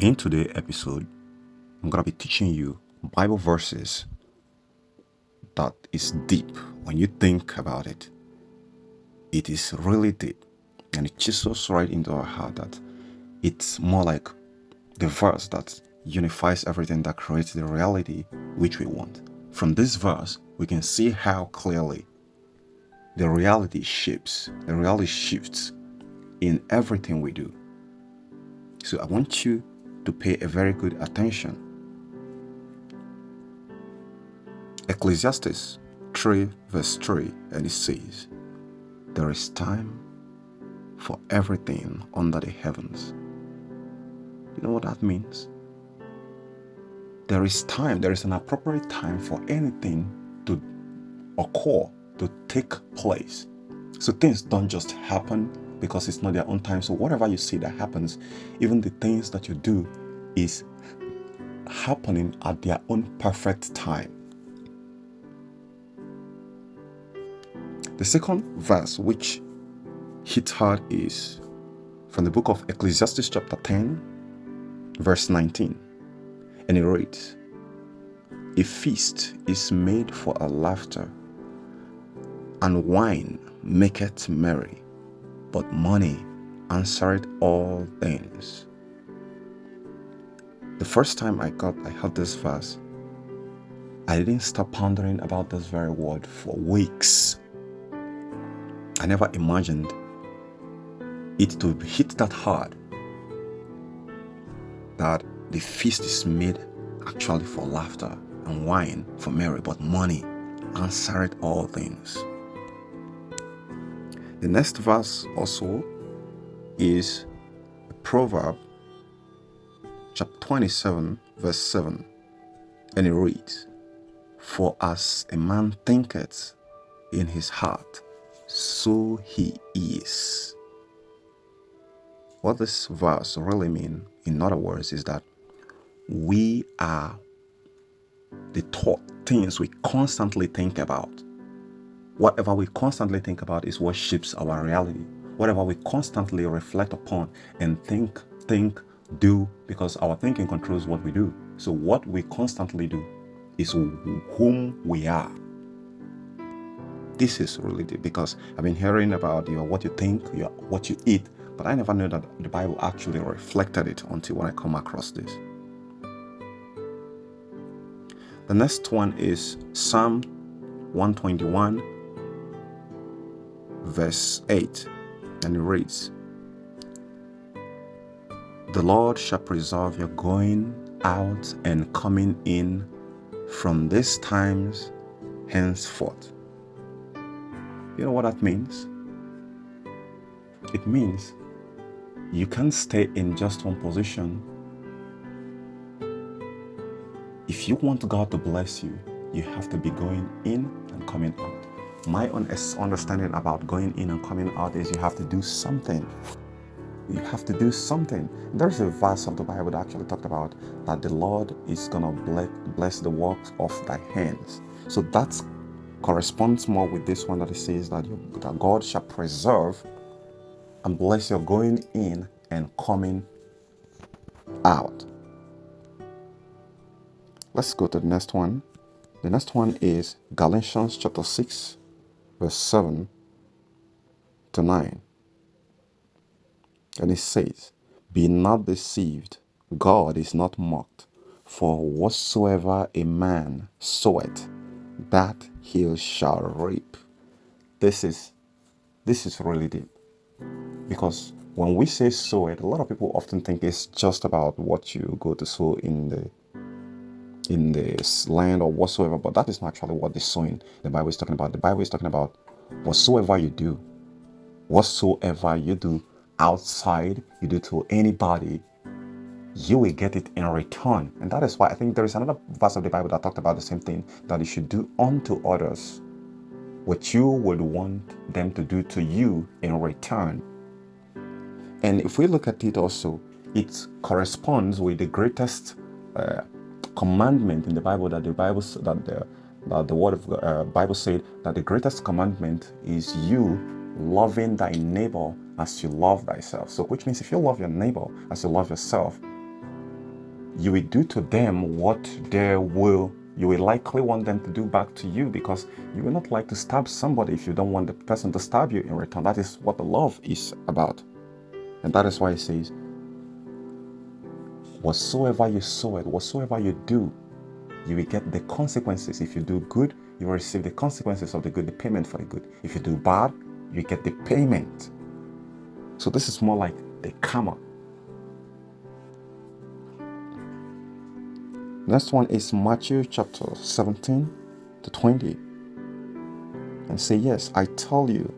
In today's episode, I'm going to be teaching you Bible verses that is deep. When you think about it, it is really deep. And it chisels right into our heart that it's more like the verse that unifies everything that creates the reality which we want. From this verse, we can see how clearly the reality shifts in everything we do. So I want you to pay a very good attention. Ecclesiastes 3 verse 3, and it says, "There is time for everything under the heavens." You know what that means? There is time, there is an appropriate time for anything to occur, to take place. So things don't just happen because it's not their own time. So whatever you see that happens, even the things that you do is happening at their own perfect time. The second verse which hits hard is from the book of Ecclesiastes chapter 10 verse 19, and it reads, "A feast is made for a laughter, and wine maketh merry, but money answereth all things." The first time I heard this verse, I didn't stop pondering about this very word for weeks. I never imagined it to hit that hard, that the feast is made actually for laughter and wine for merry, but money answereth all things. The next verse also is a proverb chapter 27 verse 7, and it reads, "For as a man thinketh in his heart, so he is." What this verse really means, in other words, is that we are the things we constantly think about. Whatever we constantly think about is what shapes our reality. Whatever we constantly reflect upon and think, do, because our thinking controls what we do. So what we constantly do is whom we are. This is really deep because I've been hearing about what you think, what you eat, but I never knew that the Bible actually reflected it until when I come across this. The next one is Psalm 121 verse 8, and it reads, "The Lord shall preserve your going out and coming in from these times henceforth." You know what that means? It means you can't stay in just one position. If you want God to bless you, you have to be going in and coming out. My understanding about going in and coming out is you have to do something. You have to do something. There's a verse of the Bible that actually talked about that the Lord is going to bless the works of thy hands. So that corresponds more with this one that it says that God shall preserve and bless your going in and coming out. Let's go to the next one. The next one is Galatians chapter 6 verse 7 to 9. And it says, "Be not deceived, God is not mocked. For whatsoever a man soweth, that he shall reap." This is really deep. Because when we say sow it, a lot of people often think it's just about what you go to sow in this land or whatsoever, but that is not actually what the sowing the Bible is talking about. The Bible is talking about whatsoever you do outside, you do to anybody, you will get it in return. And that is why I think there is another verse of the Bible that talked about the same thing, that you should do unto others what you would want them to do to you in return. And if we look at it also, it corresponds with the greatest commandment in the Bible, that the word of Bible said that the greatest commandment is you loving thy neighbor as you love thyself. So which means if you love your neighbor as you love yourself, you will do to them what you will likely want them to do back to you, because you will not like to stab somebody if you don't want the person to stab you in return. That is what the love is about. And that is why it says, whatsoever you sow it, whatsoever you do, you will get the consequences. If you do good, you will receive the consequences of the good, the payment for the good. If you do bad, you get the payment. So this is more like the karma. Next one is Matthew chapter 17 to 20. And say, yes, I tell you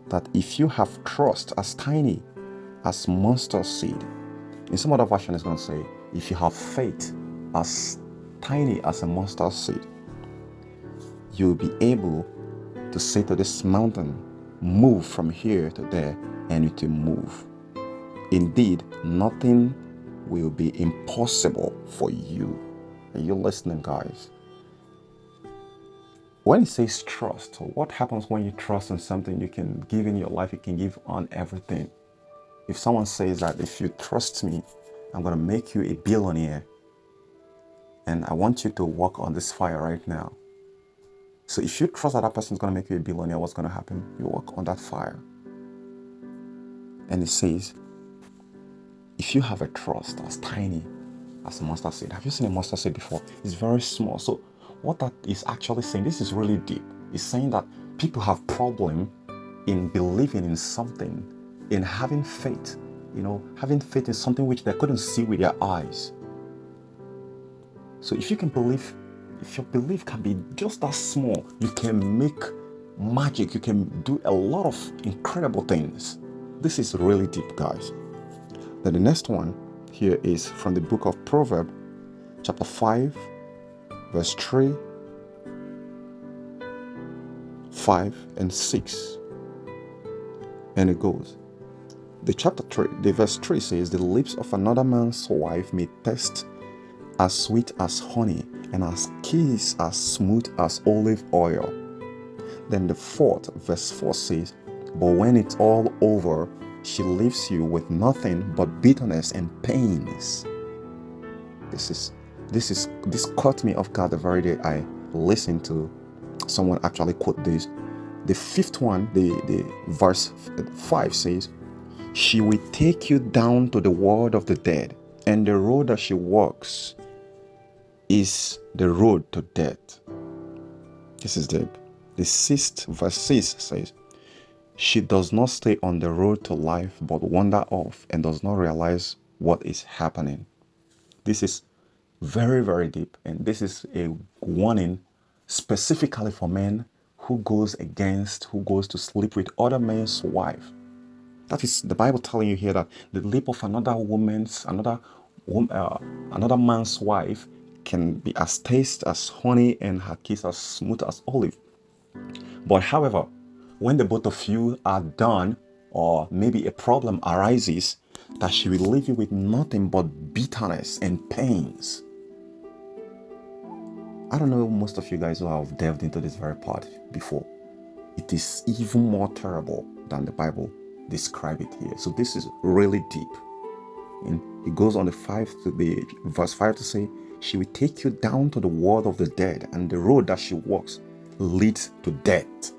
that if you have trust as tiny as mustard seed, in some other version it's going to say, if you have faith as tiny as a mustard seed, you'll be able to say to this mountain, move from here to there, and it will move. Indeed, nothing will be impossible for you. Are you listening, guys? When it says trust, what happens when you trust in something you can give in your life, you can give on everything? If someone says that if you trust me, I'm going to make you a billionaire, and I want you to walk on this fire right now. So if you trust that person is going to make you a billionaire, what's going to happen? You walk on that fire. And it says, if you have a trust as tiny as a mustard seed. Have you seen a mustard seed before? It's very small. So what that is actually saying, this is really deep. It's saying that people have problem in believing in something, in having faith, having faith in something which they couldn't see with their eyes. So if you can believe, if your belief can be just that small, you can make magic, you can do a lot of incredible things. This is really deep, guys. Then the next one here is from the book of Proverbs, chapter 5, verse 3, 5, and 6. And it goes, the verse 3 says, the lips of another man's wife may taste as sweet as honey, and as kiss as smooth as olive oil. Then the fourth, verse 4 says, but when it's all over, she leaves you with nothing but bitterness and pains. This caught me off guard the very day I listened to someone actually quote this. The fifth one, the verse 5 says, she will take you down to the world of the dead, and the road that she walks is the road to death. This is deep. The sixth, verse 6 says, she does not stay on the road to life, but wander off and does not realize what is happening. This is very, very deep. And this is a warning specifically for men who goes to sleep with other men's wife. That is the Bible telling you here that the lip of another man's wife can be as taste as honey and her kiss as smooth as olive. But however, when the both of you are done, or maybe a problem arises, that she will leave you with nothing but bitterness and pains. I don't know most of you guys who have delved into this very part before. It is even more terrible than the Bible describes it here. So this is really deep. And it goes on the verse 5 to say, she will take you down to the world of the dead, and the road that she walks leads to death.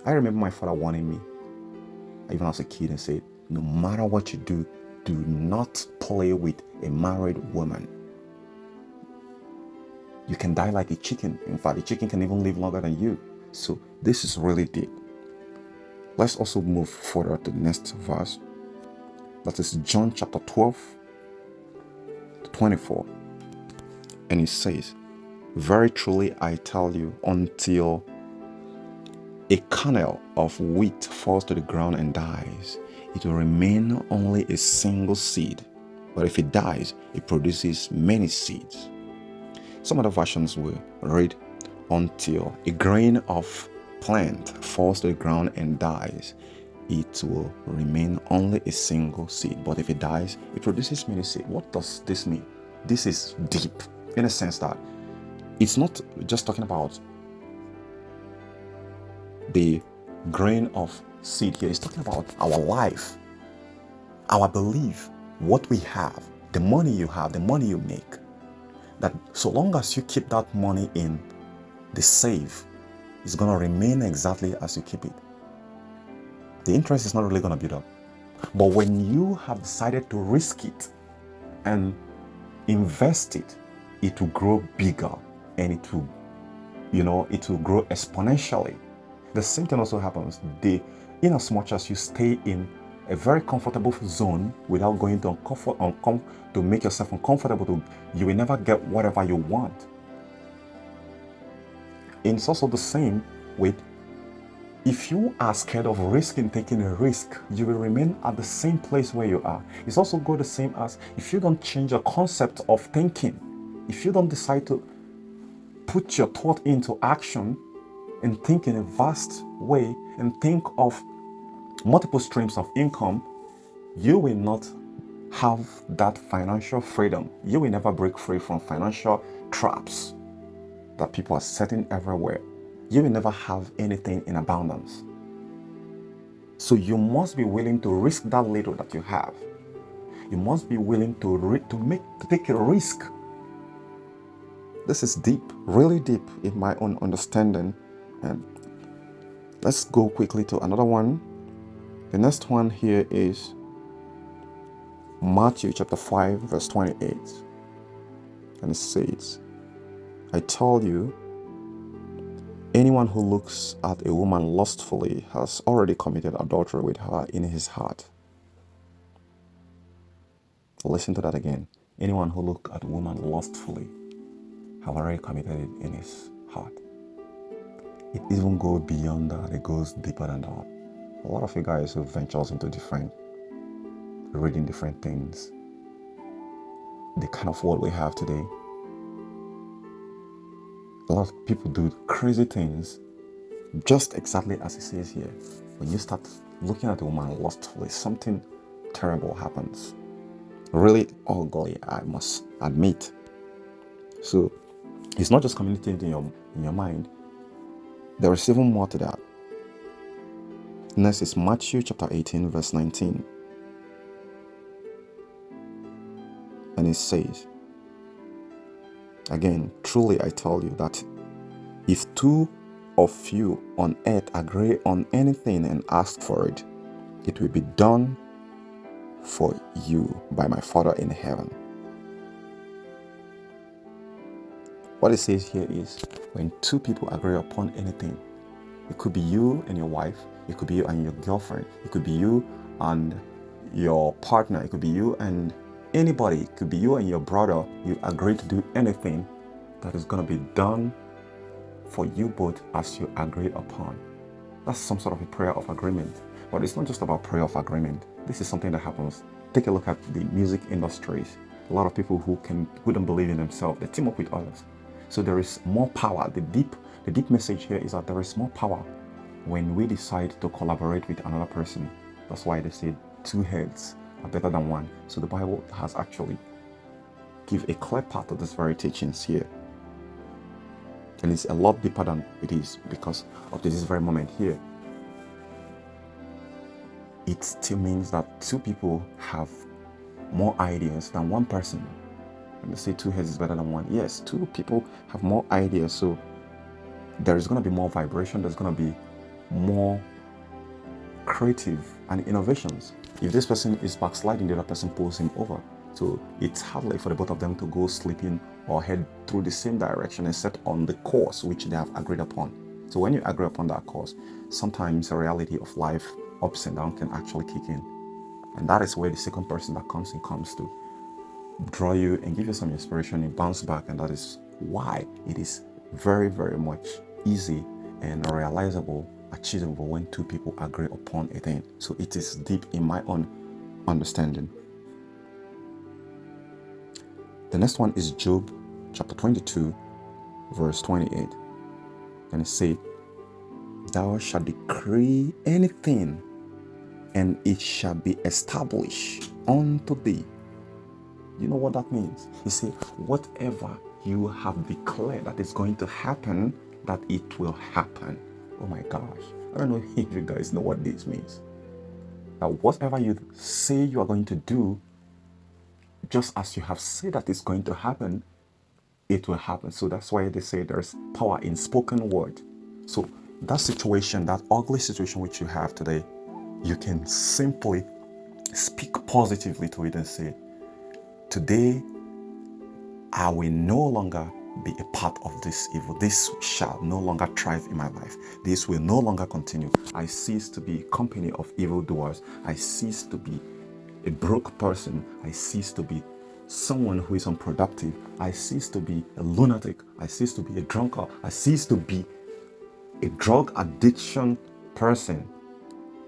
I remember my father warning me, even as a kid, and said, no matter what you do, do not play with a married woman. You can die like a chicken. In fact, the chicken can even live longer than you. So this is really deep. Let's also move further to the next verse. That is John chapter 12 to 24. And it says, very truly I tell you, until a kernel of wheat falls to the ground and dies, it will remain only a single seed. But if it dies, it produces many seeds. Some other versions will read, until a grain of plant falls to the ground and dies, it will remain only a single seed. But if it dies, it produces many seeds. What does this mean? This is deep in a sense that it's not just talking about the grain of seed here. It's talking about our life, our belief, what we have. the money you have, the money you make, that so long as you keep that money in the safe, it's going to remain exactly as you keep it. The interest is not really going to build up. But when you have decided to risk it and invest it, it will grow bigger and it will, it will grow exponentially. The same thing also happens. In as much as you stay in a very comfortable zone without going to to make yourself uncomfortable, you will never get whatever you want. And it's also the same with, if you are scared of taking a risk, you will remain at the same place where you are. It's also go the same as if you don't change your concept of thinking, if you don't decide to put your thought into action and think in a vast way and think of multiple streams of income, you will not have that financial freedom. You will never break free from financial traps that people are setting everywhere. You will never have anything in abundance. So you must be willing to risk that little that you have. You must be willing to take a risk. This is deep, really deep in my own understanding. And let's go quickly to another one. The next one here is Matthew chapter 5, verse 28. And it says, I tell you, anyone who looks at a woman lustfully has already committed adultery with her in his heart. Listen to that again. Anyone who looks at a woman lustfully have already committed it in his heart. It even goes beyond that. It goes deeper than that. A lot of you guys who ventures into reading different things, the kind of world we have today, a lot of people do crazy things just exactly as it says here. When you start looking at a woman lustfully, something terrible happens. Really ugly, I must admit. So it's not just communicating in your mind. There is even more to that. Next is Matthew chapter 18, verse 19. And it says, again, truly I tell you that if two of you on earth agree on anything and ask for it, it will be done for you by my Father in heaven. What it says here is, when two people agree upon anything, it could be you and your wife, it could be you and your girlfriend, it could be you and your partner, it could be you and anybody, it could be you and your brother, you agree to do anything, that is going to be done for you both as you agree upon. That's some sort of a prayer of agreement. But it's not just about prayer of agreement. This is something that happens. Take a look at the music industries. A lot of people who don't believe in themselves, they team up with others. So there is more power. The deep message here is that there is more power when we decide to collaborate with another person. That's why they say 2 heads are better than 1. So the Bible has actually give a clear path of this very teachings here. And it's a lot deeper than it is because of this very moment here. It still means that 2 people have more ideas than 1 person. When they say 2 heads is better than 1, yes, 2 people have more ideas. So there is going to be more vibration. There's going to be more creative and innovations. If this person is backsliding, the other person pulls him over. So it's hardly for the both of them to go sleeping or head through the same direction and set on the course which they have agreed upon. So when you agree upon that course, sometimes the reality of life, ups and downs, can actually kick in. And that is where the second person that comes to draw you and give you some inspiration and bounce back. And that is why it is very, very much easy and realizable, achievable when 2 people agree upon a thing. So it is deep in my own understanding. The next one is Job chapter 22, verse 28. And it says, thou shalt decree anything, and it shall be established unto thee. You know what that means? He said, whatever you have declared that is going to happen, that it will happen. Oh my gosh. I don't know if you guys know what this means. That whatever you say you are going to do, just as you have said that it's going to happen, it will happen. So that's why they say there's power in spoken word. So that situation, that ugly situation which you have today, you can simply speak positively to it and say, today I will no longer be a part of this evil. This shall no longer thrive in my life. This will no longer continue. I cease to be company of evildoers. I cease to be a broke person. I cease to be someone who is unproductive. I cease to be a lunatic. I cease to be a drunkard. I cease to be a drug addiction person.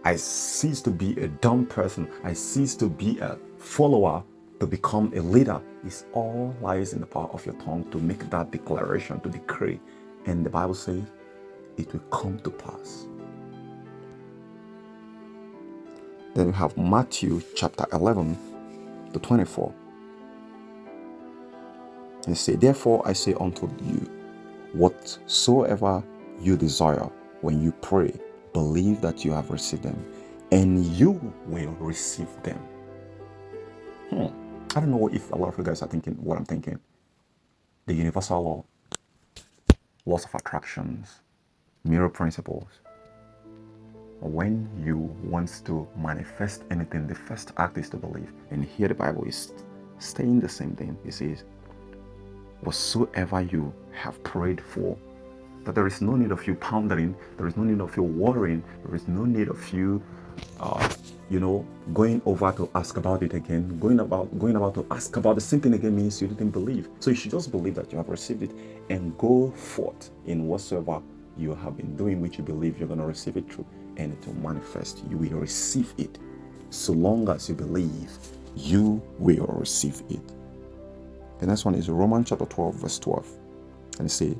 I cease to be a dumb person. I cease to be a follower to become a leader. It all lies in the power of your tongue to make that declaration, to decree. And the Bible says it will come to pass. Then we have Matthew chapter 11 to 24. And say, therefore I say unto you, whatsoever you desire when you pray, believe that you have received them, and you will receive them. I don't know if a lot of you guys are thinking what I'm thinking. The universal law, laws of attractions, mirror principles. When you want to manifest anything, the first act is to believe. And here the Bible is saying the same thing. It says, whatsoever you have prayed for, that there is no need of you pondering, there is no need of you worrying, there is no need of you going over to ask about it again. Going about to ask about the same thing again means you didn't believe. So you should just believe that you have received it and go forth in whatsoever you have been doing, which you believe you're going to receive it through, and it will manifest. You will receive it. So long as you believe, you will receive it. The next one is Romans chapter 12, verse 12. And it says,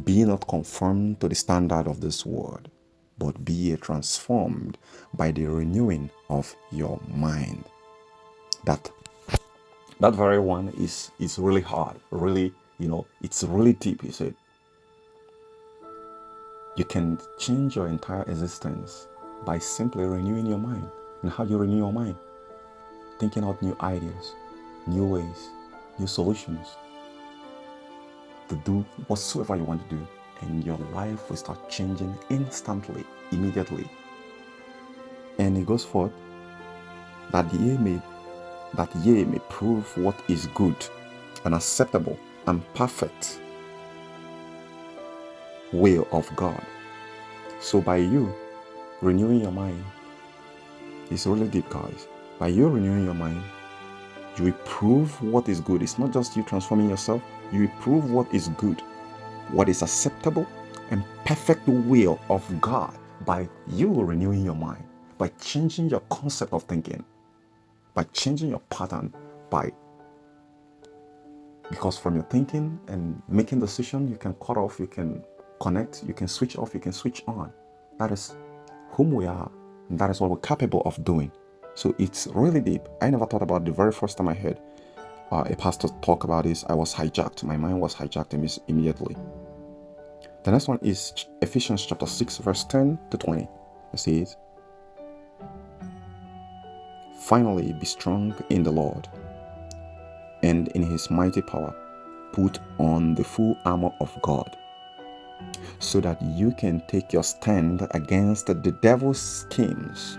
be not conformed to the standard of this world, but be ye transformed by the renewing of your mind. That very one is really hard, really, it's really deep. He said, you can change your entire existence by simply renewing your mind. And how do you renew your mind? Thinking out new ideas, new ways, new solutions to do whatsoever you want to do, and your life will start changing instantly, immediately. And it goes forth that ye may prove what is good and acceptable and perfect will of God. So by you renewing your mind, it's really deep, guys. By you renewing your mind, you will prove what is good. It's not just you transforming yourself. You will prove what is good, what is acceptable and perfect will of God by you renewing your mind, by changing your concept of thinking, by changing your pattern, because from your thinking and making decision, you can cut off, you can connect, you can switch off, you can switch on. That is whom we are, and that is what we're capable of doing. So it's really deep. I never thought about it the very first time I heard a pastor talk about this. I was hijacked. My mind was hijacked immediately. The next one is Ephesians chapter 6, verse 10 to 20. It says, finally, be strong in the Lord and in his mighty power. Put on the full armor of God, so that you can take your stand against the devil's schemes.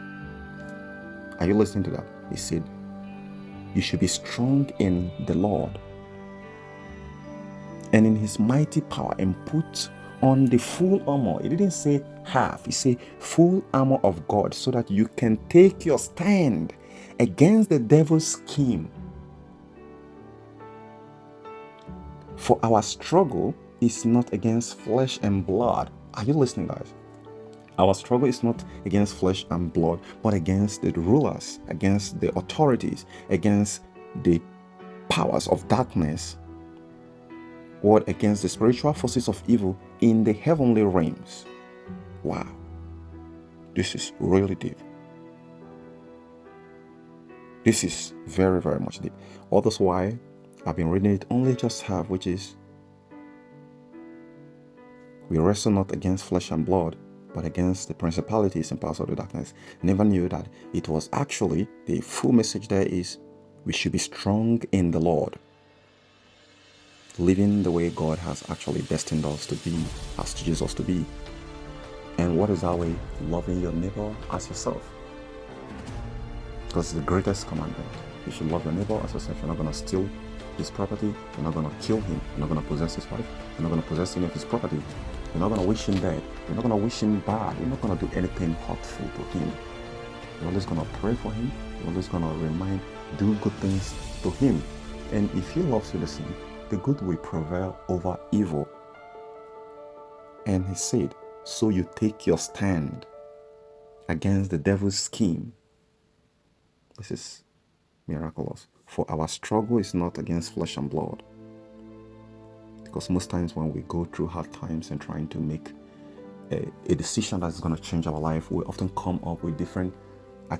Are you listening to that? He said, you should be strong in the Lord and in his mighty power, and put on the full armor. He didn't say half. He said full armor of God, so that you can take your stand against the devil's scheme. For our struggle is not against flesh and blood. Are you listening, guys? Our struggle is not against flesh and blood, but against the rulers, against the authorities, against the powers of darkness, or against the spiritual forces of evil in the heavenly realms. Wow. This is really deep. This is very, very much deep. All that's why I've been reading it only just half, which is, we wrestle not against flesh and blood, but against the principalities and powers of the darkness. Never knew that it was actually, the full message there is, We should be strong in the Lord, living the way God has actually destined us to be, has teaches us to be. And what is that way? Loving your neighbor as yourself. Because it's the greatest commandment. You should love your neighbor as yourself. You're not going to steal his property. You're not going to kill him. You're not going to possess his wife. You're not going to possess any of his property. You're not going to wish him dead. You're not going to wish him bad. You're not going to do anything hurtful to him. You're always going to pray for him. You're always going to do good things to him. And if he loves you the same, the good will prevail over evil. And he said, so you take your stand against the devil's scheme. This is miraculous. For our struggle is not against flesh and blood. Because most times when we go through hard times and trying to make a decision that's going to change our life, we often come up with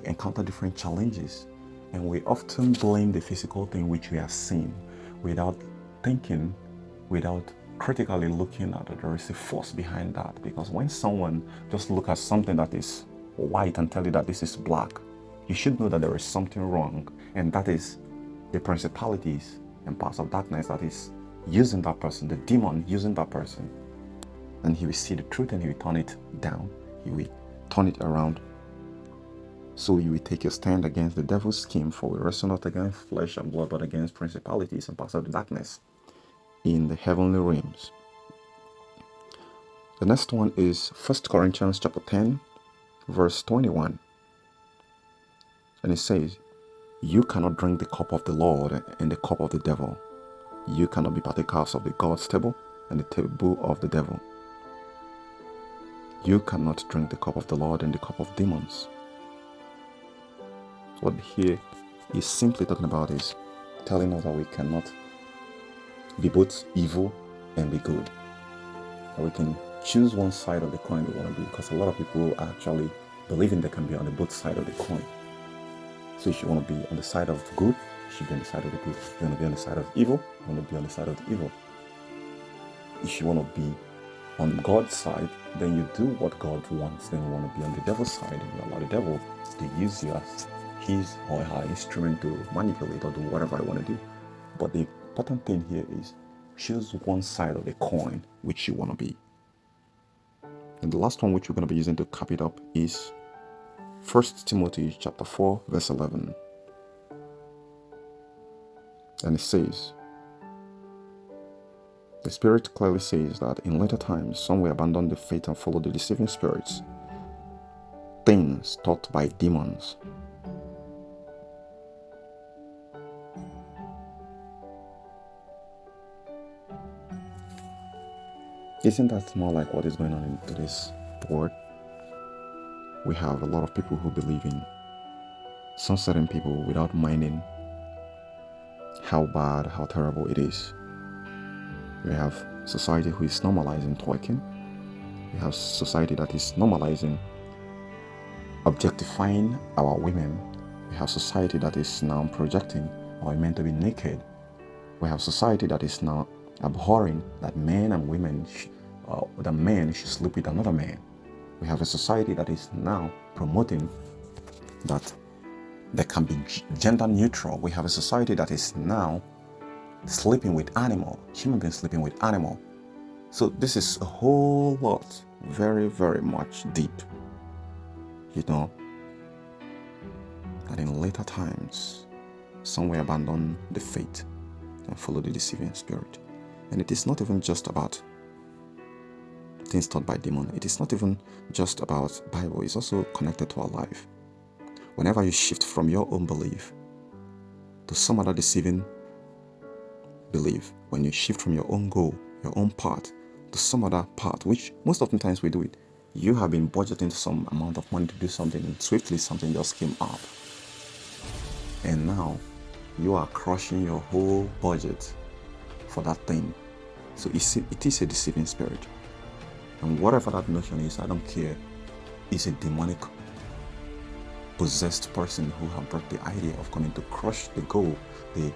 encounter different challenges. And we often blame the physical thing which we have seen without thinking, without critically looking at it. There is a force behind that. Because when someone just look at something that is white and tell you that this is black, you should know that there is something wrong, and that is the principalities and powers of darkness that is using that person, the demon using that person. And he will see the truth and he will turn it down. He will turn it around. So you will take your stand against the devil's scheme, for we wrestle not against flesh and blood, but against principalities and powers of darkness in the heavenly realms. The next one is 1 Corinthians chapter 10, verse 21. And it says, you cannot drink the cup of the Lord and the cup of the devil. You cannot be partakers of the God's table and the table of the devil. You cannot drink the cup of the Lord and the cup of demons. What here is simply talking about is telling us that we cannot be both evil and be good. That we can choose one side of the coin we want to be, because a lot of people actually believing they can be on the both side of the coin. So if you want to be on the side of good, you should be on the side of the good. If you want to be on the side of evil, you want to be on the side of the evil. If you want to be on God's side, then you do what God wants. Then you want to be on the devil's side, and you allow the devil to use you as his or her instrument to manipulate or do whatever they want to do. But the important thing here is choose one side of the coin which you want to be. And the last one which we're going to be using to cap it up is 1 Timothy chapter 4, verse 11. And it says, the Spirit clearly says that in later times some will abandon the faith and follow the deceiving spirits, things taught by demons. Isn't that more like what is going on in today's world? We have a lot of people who believe in some certain people without minding how bad, how terrible it is. We have society who is normalizing twerking. We have society that is normalizing objectifying our women. We have society that is now projecting our men to be naked. We have society that is now abhorring that men and women, that men should sleep with another man. We have a society that is now promoting that there can be gender neutral. We have a society that is now sleeping with animal, human beings sleeping with animal. So this is a whole lot, very, very much deep. You know, that in later times, some will abandon the faith and follow the deceiving spirit. And it is not even just about things taught by demon. It is not even just about Bible. It's also connected to our life. Whenever you shift from your own belief to some other deceiving belief, when you shift from your own goal, your own path, to some other path, which most of the times we do it, you have been budgeting some amount of money to do something, and swiftly something just came up. And now you are crushing your whole budget for that thing. So it is a deceiving spirit. And whatever that notion is, I don't care, it's a demonic possessed person who have brought the idea of coming to crush the goal, the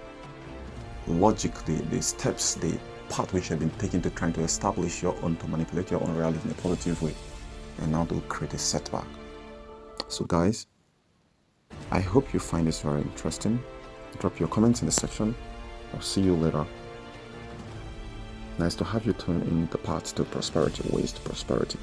logic, the steps, the path which you have been taking to trying to establish your own, to manipulate your own reality in a positive way, and now to create a setback. So guys, I hope you find this very interesting. Drop your comments in the section. I'll see you later. Nice to have you tune in the path to prosperity, ways to prosperity.